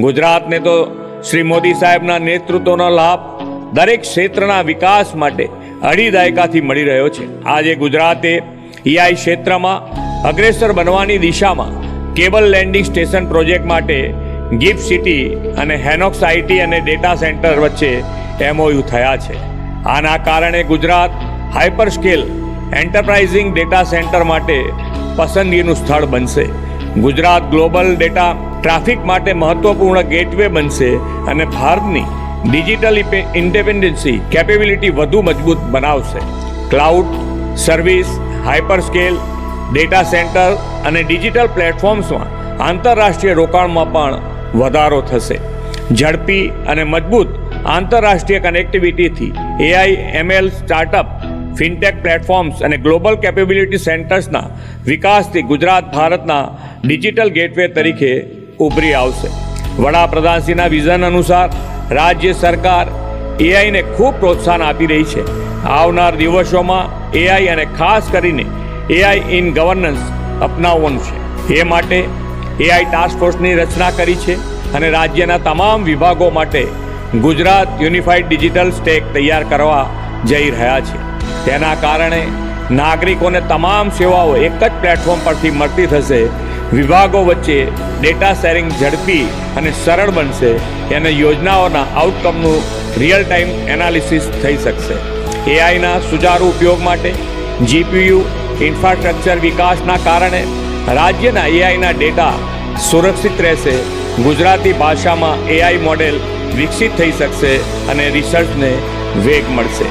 ગુજરાતને તો શ્રી મોદી સાહેબના નેતૃત્વનો લાભ દરેક ક્ષેત્રના વિકાસ માટે અઢી દાયકાથી મળી રહ્યો છે. આજે ગુજરાતે એઆઈ ક્ષેત્રમાં અગ્રેસર બનવાની દિશામાં કેબલ લેન્ડિંગ સ્ટેશન પ્રોજેક્ટ માટે ગિફ્ટ સિટી અને હેનોક્સ આઈટી અને ડેટા સેન્ટર વચ્ચે એમઓયુ થયા છે. આના કારણે Gujarat hyper scale enterprising data centre માટે પસંદગીનું સ્થળ બનશે. ગુજરાત ગ્લોબલ ડેટા ટ્રાફિક માટે મહત્વપૂર્ણ ગેટવે બનશે અને ભારતની ડિજિટલ ઇન્ડિપેન્ડન્સી કેપેબિલિટી વધુ મજબૂત બનાવશે. Cloud service, hyper scale data centre અને ડિજિટલ પ્લેટફોર્મ્સમાં આંતરરાષ્ટ્રીય રોકાણમાં પણ વધારો થશે. ઝડપી અને મજબૂત આંતરરાષ્ટ્રીય કનેક્ટિવિટીથી AI ML startup, fintech platforms અને ગ્લોબલ કેપેબિલિટી સેન્ટર્સના વિકાસથી ગુજરાત ભારતના ડિજિટલ ગેટવે તરીકે ઉભરી આવશે. વડાપ્રધાનશ્રીના વિઝન અનુસાર રાજ્ય સરકાર એઆઈને ખૂબ પ્રોત્સાહન આપી રહી છે. આવનાર દિવસોમાં એઆઈ અને ખાસ કરીને એઆઈ ઇન ગવર્નન્સ અપનાવવાનું છે. એ માટે એઆઈ ટાસ્ક ફોર્સની રચના કરી છે અને રાજ્યના તમામ વિભાગો માટે ગુજરાત યુનિફાઈડ ડિજિટલ સ્ટેક તૈયાર કરવા જઈ રહ્યા છે. તેના કારણે નાગરિકોને તમામ સેવાઓ એક જ પ્લેટફોર્મ પરથી મળતી થશે. વિભાગો વચ્ચે ડેટા શેરિંગ ઝડપી અને સરળ બનશે અને યોજનાઓના આઉટકમનું રિયલ ટાઈમ એનાલિસિસ થઈ શકશે. એઆઈના સુચારુ ઉપયોગ માટે જીપીયુ ઇન્ફ્રાસ્ટ્રક્ચર વિકાસના કારણે રાજ્યના એઆઈના ડેટા સુરક્ષિત રહેશે. ગુજરાતી ભાષામાં એઆઈ મોડેલ વિકસિત થઈ શકશે અને રિસર્ચને વેગ મળશે.